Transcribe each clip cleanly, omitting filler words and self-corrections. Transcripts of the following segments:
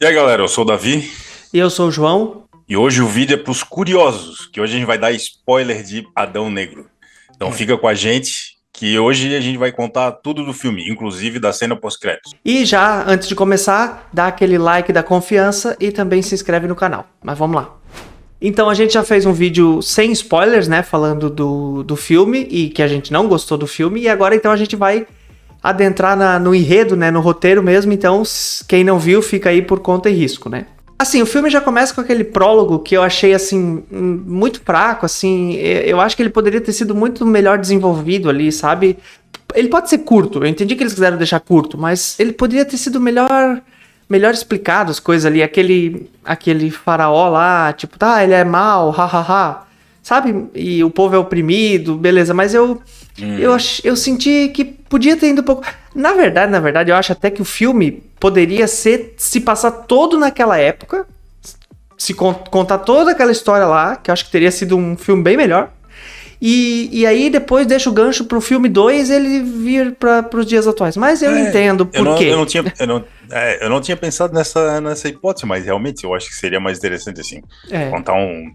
E aí galera, eu sou o Davi E eu sou o João. e hoje o vídeo é para os curiosos, que hoje a gente vai dar spoiler de Adão Negro. Então É. fica com a gente, que hoje a gente vai contar tudo do filme, inclusive da cena pós-créditos. E já, antes de começar, dá aquele like da confiança e também se inscreve no canal. Mas vamos lá. Então a gente já fez um vídeo sem spoilers, né? Falando do filme e que a gente não gostou do filme. E agora então a gente vai adentrar no enredo, né? No roteiro mesmo. Então quem não viu fica aí por conta e risco, né? Assim, o filme já começa com aquele prólogo que eu achei, assim, muito fraco, assim. Eu acho que ele poderia ter sido muito melhor desenvolvido ali, sabe? Ele pode ser curto, eu entendi que eles quiseram deixar curto, mas ele poderia ter sido melhor explicado as coisas ali. Aquele faraó lá, tipo, tá, ele é mau, hahaha, sabe? E o povo é oprimido, beleza, mas eu senti que podia ter ido um pouco. Na verdade, eu acho até que o filme poderia se passar todo naquela época, contar toda aquela história lá, que eu acho que teria sido um filme bem melhor. E aí depois deixa o gancho pro filme 2 ele vir para os dias atuais. Mas eu entendo Eu por não, eu não quê. tinha, eu não tinha pensado nessa hipótese, mas realmente eu acho que seria mais interessante assim, É, contar um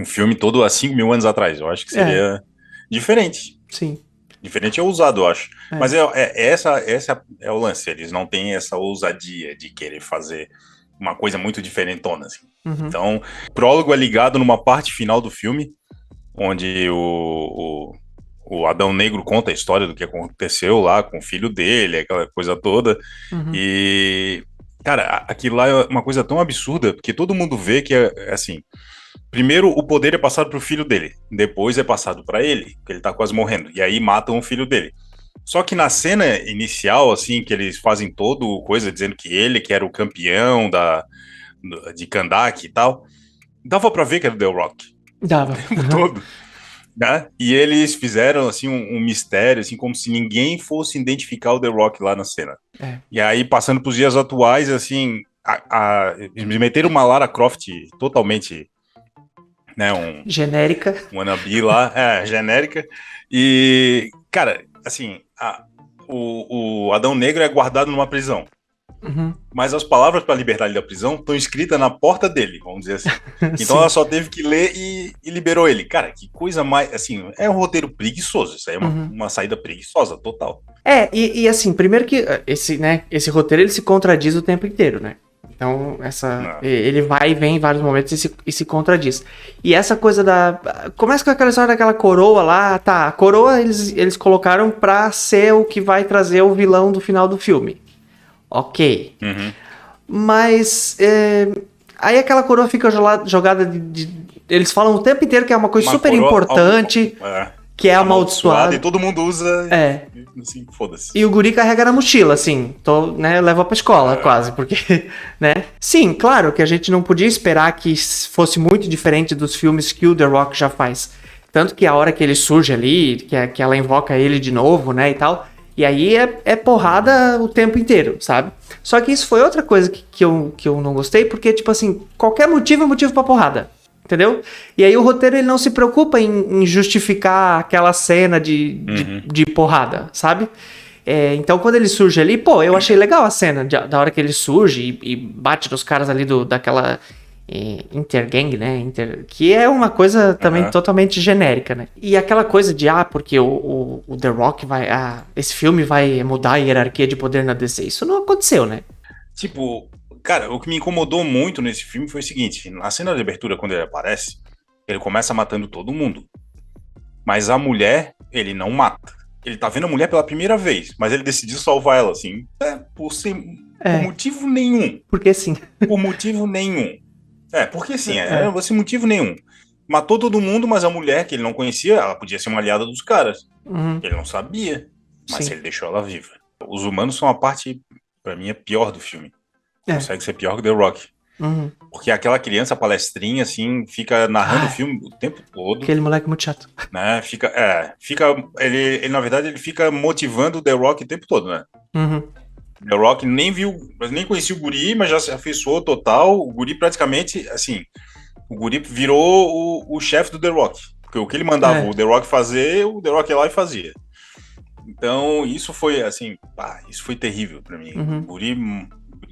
filme todo há 5 mil anos atrás. Eu acho que é, seria diferente. sim. Diferente é ousado, eu acho. Mas É. essa é o lance. Eles não têm essa ousadia de querer fazer uma coisa muito diferentona, assim. Uhum. Então, o prólogo é ligado numa parte final do filme, onde o Adão Negro conta a história do que aconteceu lá com o filho dele, aquela coisa toda. Uhum. E, cara, aquilo lá é uma coisa tão absurda, porque todo mundo vê que é assim. Primeiro, o poder é passado pro filho dele. Depois é passado pra ele, que ele tá quase morrendo. E aí matam o filho dele. Só que na cena inicial, assim, que eles fazem todo coisa dizendo que ele que era o campeão de Kandak e tal, dava pra ver que era o The Rock o Dava. tempo Uhum. todo, né? E eles fizeram, assim, um mistério, assim, como se ninguém fosse identificar o The Rock lá na cena. É. E aí, passando pros dias atuais, assim, eles meteram uma Lara Croft totalmente, né, Genérica. wannabe lá, genérica. E, cara, assim, o Adão Negro é guardado numa prisão. Uhum. Mas as palavras para libertar ele da prisão estão escritas na porta dele, vamos dizer assim. Então ela Sim. só teve que ler e liberou ele. Cara, que coisa mais. Assim, é um roteiro preguiçoso. Isso aí é Uhum. uma saída preguiçosa, total. E assim, primeiro que esse roteiro ele se contradiz o tempo inteiro, né? Então, Não. ele vai e vem em vários momentos e se contradiz. E essa coisa começa com aquela história daquela coroa lá, tá? A coroa eles colocaram pra ser o que vai trazer o vilão do final do filme. Ok. Uhum. Mas aí aquela coroa fica jogada eles falam o tempo inteiro que é uma coisa Uma super coroa importante, que é amaldiçoada e amaldiçoada. todo mundo usa É. e assim, foda-se. E o guri carrega na mochila, assim, né, leva pra escola, É, quase, porque, né? Sim, claro que a gente não podia esperar que fosse muito diferente dos filmes que o The Rock já faz. Tanto que a hora que ele surge ali, que ela invoca ele de novo, né, e tal, e aí é porrada o tempo inteiro, sabe? Só que isso foi outra coisa que eu não gostei, porque, tipo assim, qualquer motivo é motivo pra porrada. Entendeu? E aí o roteiro ele não se preocupa em justificar aquela cena uhum. de porrada, sabe? Então quando ele surge ali, pô, eu achei legal a cena da hora que ele surge e bate nos caras ali daquela intergang, né? Que é uma coisa também Uhum. totalmente genérica, né? E aquela coisa de, porque o The Rock vai. Esse filme vai mudar a hierarquia de poder na DC. Isso não aconteceu, né? Tipo, cara, o que me incomodou muito nesse filme foi o seguinte: na cena de abertura, quando ele aparece, ele começa matando todo mundo. Mas a mulher, ele não mata. Ele tá vendo a mulher pela primeira vez, mas ele decidiu salvar ela, assim, por É, motivo nenhum. porque sim. Por motivo nenhum. Porque assim, É, sem motivo nenhum. Matou todo mundo, mas a mulher, que ele não conhecia, ela podia ser uma aliada dos caras. uhum, Ele não sabia, mas sim. ele deixou ela viva. Os humanos são a parte, pra mim, é pior do filme. É, Consegue ser pior que The Rock. uhum. Porque aquela criança palestrinha, assim, fica narrando o Ai, filme o tempo todo, aquele moleque muito chato. né? Ele, na verdade, ele fica motivando o The Rock o tempo todo, né? Uhum. The Rock nem viu, nem conhecia o guri, mas já se afeiçoou total. O guri praticamente, assim, o guri virou o chefe do The Rock. Porque o que ele mandava É. o The Rock fazer, o The Rock ia lá e fazia. Então, isso foi, assim, isso foi terrível pra mim. Uhum. O guri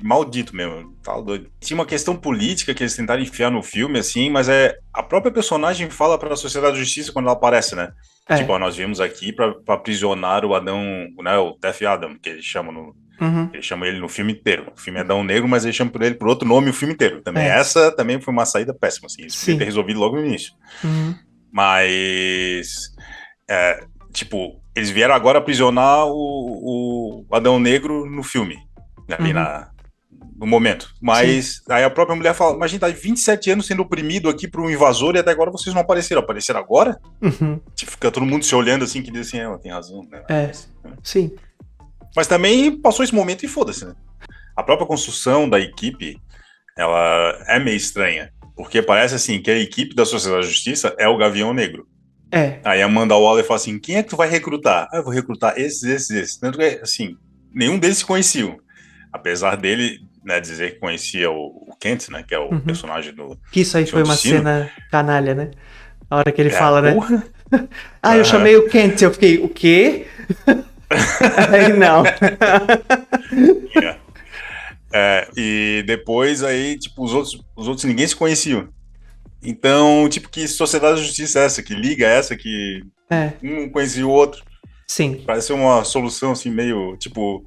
maldito mesmo, tá doido. Tinha uma questão política que eles tentaram enfiar no filme, assim, mas a própria personagem fala para a Sociedade da Justiça quando ela aparece, né? Tipo, ó, nós viemos aqui para aprisionar o Adão, né, o Death Adam, que eles chamam ele chama ele no filme inteiro. O filme é Adão Negro, mas ele chama por ele por outro nome o filme inteiro. Também essa também foi uma saída péssima, assim. Eles podiam ter resolvido logo no início. Mas, tipo, eles vieram agora aprisionar o Adão Negro no filme, ali no momento. Mas aí a própria mulher fala, mas a gente tá 27 anos sendo oprimido aqui por um invasor e até agora vocês não apareceram. Apareceram agora? Tipo, fica todo mundo se olhando assim, que diz assim, ela tem razão, né? Sim. Mas também passou esse momento e foda-se, né? A própria construção da equipe, ela é meio estranha. Porque parece assim que a equipe da Sociedade da Justiça é o Gavião Negro. Aí a Amanda Waller fala assim, quem é que tu vai recrutar? Eu vou recrutar esses. Tanto que, assim, nenhum deles se conheciam. Apesar dele, né, dizer que conhecia o Kent, né, que é o personagem do... Que isso aí foi uma cena canalha, né? A hora que ele fala, né? Porra. Eu chamei o Kent, eu fiquei, o quê? Aí não. E depois aí, tipo, os outros ninguém se conheciam. Então, tipo, que Sociedade da Justiça é essa? Que liga essa? Que um conhecia o outro? Sim. Parece uma solução, assim, meio, tipo...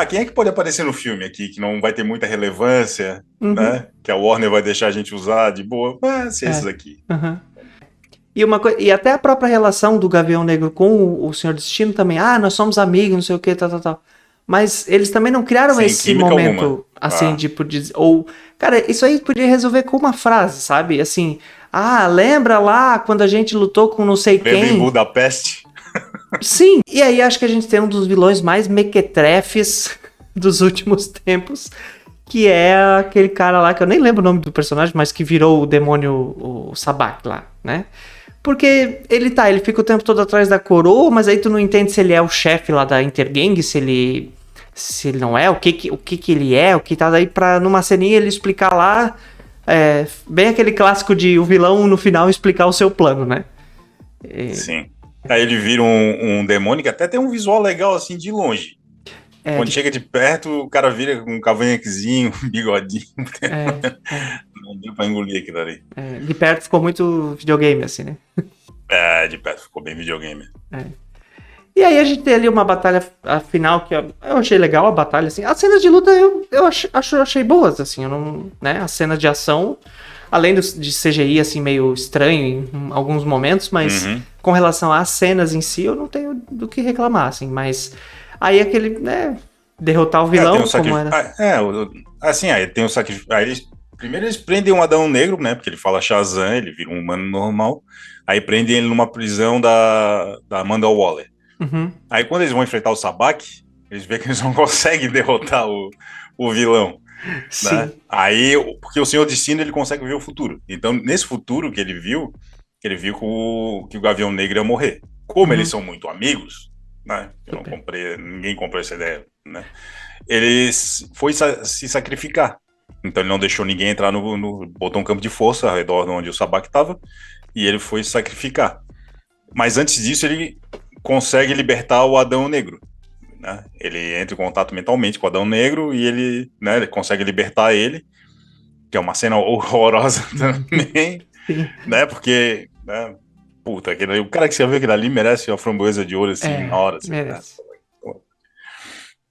quem é que pode aparecer no filme aqui, que não vai ter muita relevância, né? Que a Warner vai deixar a gente usar de boa? Se esses aqui. E até a própria relação do Gavião Negro com o Senhor Destino também. Nós somos amigos, não sei o que, tal. Mas eles também não criaram esse momento, alguma. Assim, tipo, cara, isso aí podia resolver com uma frase, sabe? Assim, lembra lá quando a gente lutou com não sei quem? Em Budapeste. Sim, e aí acho que a gente tem um dos vilões mais mequetrefes dos últimos tempos, que é aquele cara lá, que eu nem lembro o nome do personagem, mas que virou o demônio, o Sabbac lá, né? Porque ele fica o tempo todo atrás da coroa, mas aí tu não entende se ele é o chefe lá da Intergang, se ele não é, o que ele é, o que tá daí pra numa ceninha ele explicar lá, bem aquele clássico de o vilão no final explicar o seu plano, né? Sim. Aí ele vira um demônio que até tem um visual legal assim de longe. Quando chega de perto, o cara vira com um cavanhaquezinho, um bigodinho. Não deu pra engolir aquilo ali. De perto ficou muito videogame, assim, né? De perto ficou bem videogame. E aí a gente tem ali uma batalha final que eu achei legal, a batalha, assim. As cenas de luta eu achei boas, assim. Eu não, né? A cena de ação, além de CGI, assim, meio estranho em alguns momentos, mas com relação às cenas em si, eu não tenho do que reclamar, assim. Mas aí aquele, né? Derrotar o vilão, como era. Assim, aí tem o sacrifício. Primeiro eles prendem um Adão Negro, né? Porque ele fala Shazam, ele vira um humano normal. Aí prendem ele numa prisão da Amanda Waller. Aí quando eles vão enfrentar o Sabbac, eles veem que eles não conseguem derrotar o vilão. Né? Aí, porque o Senhor Destino ele consegue ver o futuro. Então, nesse futuro que ele viu que o Gavião Negro ia morrer. Como eles são muito amigos, né? Ninguém comprou essa ideia, né? Ele foi se sacrificar. Então ele não deixou ninguém entrar botou um campo de força ao redor de onde o Sabbac estava e ele foi se sacrificar. Mas antes disso ele consegue libertar o Adão Negro, né? Ele entra em contato mentalmente com o Adão Negro e ele consegue libertar ele, que é uma cena horrorosa também, né? Porque, né? Puta, o cara que escreveu aquilo ali merece uma framboesa de ouro assim na hora. Assim, merece. Né?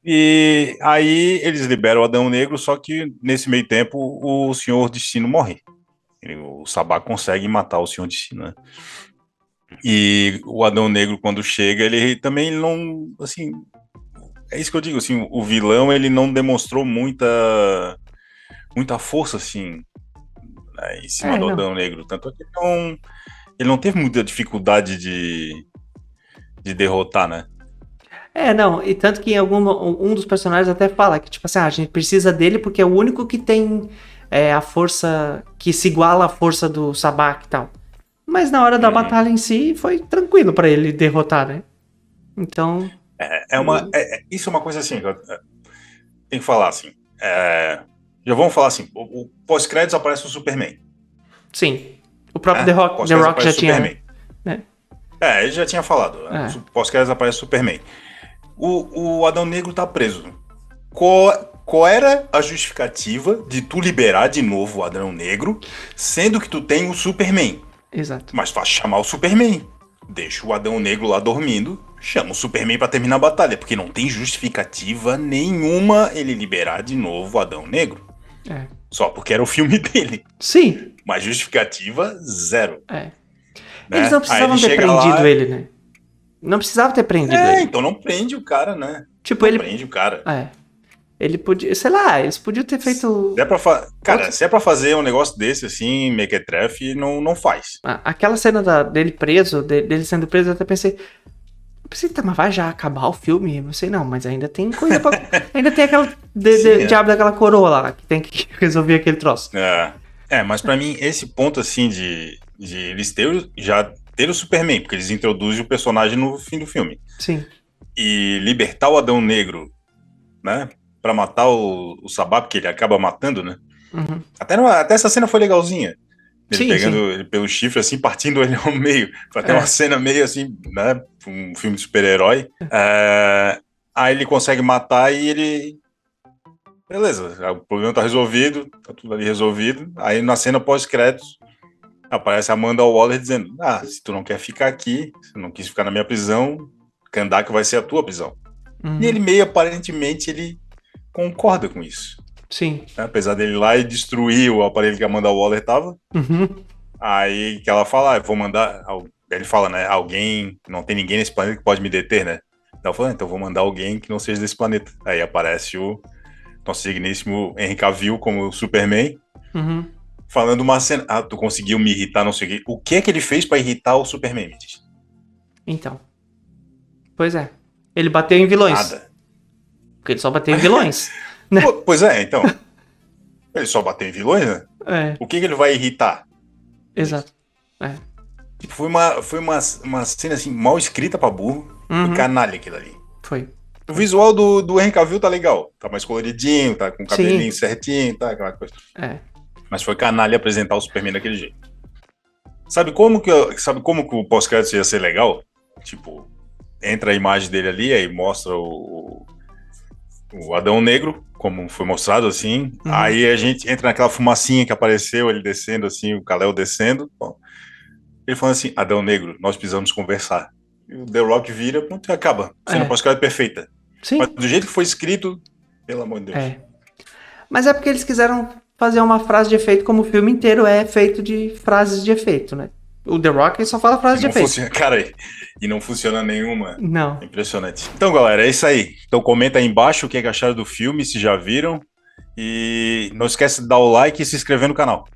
E aí eles liberam o Adão Negro, só que nesse meio tempo o Senhor Destino morre. O Sabbac consegue matar o Senhor Destino, né? E o Adão Negro, quando chega, ele também não, assim, é isso que eu digo, assim, o vilão, ele não demonstrou muita força, assim, né, em cima do Adão Negro, tanto que ele não teve muita dificuldade de derrotar, né? E tanto que um dos personagens até fala que, tipo assim, a gente precisa dele porque é o único que tem a força, que se iguala à força do Sabbac e tal. Mas na hora da batalha em si, foi tranquilo pra ele derrotar, né? Então... Isso é uma coisa assim, tem que falar assim, já vamos falar assim, o pós-créditos aparece o Superman. Sim, o próprio The Rock já tinha... Né? Ele já tinha falado, o pós-créditos aparece o Superman. O Adão Negro tá preso. Qual era a justificativa de tu liberar de novo o Adão Negro, sendo que tu tem o Superman? Exato. Mas faz chamar o Superman. Deixa o Adão Negro lá dormindo, chama o Superman pra terminar a batalha, porque não tem justificativa nenhuma ele liberar de novo o Adão Negro. É. Só porque era o filme dele. Sim. Mas justificativa, zero. É. Né? Eles não precisavam ter prendido ele, né? Não precisava ter prendido ele. Então não prende o cara, né? Tipo, não ele... prende o cara. Ele podia... Sei lá, eles podiam ter feito... Cara, se é pra fazer um negócio desse, assim, mequetrefe, não faz. Aquela cena dele preso, dele sendo preso, eu até pensei... tá, mas vai já acabar o filme? Eu sei, não, mas ainda tem coisa pra... ainda tem aquela... diabo daquela coroa lá, que tem que resolver aquele troço. Mas pra mim, esse ponto, assim, de eles já ter o Superman, porque eles introduzem o personagem no fim do filme. Sim. E libertar o Adão Negro, né? Pra matar o Sabá, que ele acaba matando, né? Uhum. Até essa cena foi legalzinha. Ele pegando sim. ele pelo chifre, assim, partindo ele ao meio. Foi até uma cena meio assim, né? Um filme de super-herói. Aí ele consegue matar e ele... Beleza, o problema tá resolvido, tá tudo ali resolvido. Aí na cena pós-créditos, aparece a Amanda Waller dizendo: se tu não quer ficar aqui, se não quis ficar na minha prisão, Kandak vai ser a tua prisão. Uhum. E ele meio aparentemente, ele concorda com isso. Sim. Apesar dele ir lá e destruir o aparelho que a Amanda Waller tava. Uhum. Aí que ela fala, vou mandar... Ele fala, né, alguém... Não tem ninguém nesse planeta que pode me deter, né? Ela fala, então vou mandar alguém que não seja desse planeta. Aí aparece o nosso digníssimo Henry Cavill como Superman. Uhum. Falando uma cena... tu conseguiu me irritar, não sei o quê. O que é que ele fez pra irritar o Superman, me diz? Então. Pois é. Ele bateu em vilões. Nada. Porque ele só bateu em vilões. Né? Pois é, então. Ele só bateu em vilões, né? O que ele vai irritar? Exato. Tipo, foi uma cena assim, mal escrita pra burro. Uhum. Foi canalha aquilo ali. Foi. O visual do Henry Cavill tá legal. Tá mais coloridinho, tá com o cabelinho certinho, tá aquela coisa. Mas foi canalha apresentar o Superman daquele jeito. Sabe como que o pós-crédito ia ser legal? Tipo, entra a imagem dele ali, aí mostra o Adão Negro, como foi mostrado assim. Uhum. Aí a gente entra naquela fumacinha que apareceu, ele descendo assim, o Kal-El descendo. Bom, ele falando assim, Adão Negro, nós precisamos conversar. E o The Rock vira, pronto, e acaba. Cena pós-crédito perfeita. Sim. Mas do jeito que foi escrito, pelo amor de Deus. Mas é porque eles quiseram fazer uma frase de efeito, como o filme inteiro é feito de frases de efeito, né? O The Rock só fala frase de efeito. Cara, e não funciona nenhuma. Não. Impressionante. Então, galera, é isso aí. Então comenta aí embaixo o que acharam do filme, se já viram. E não esquece de dar o like e se inscrever no canal.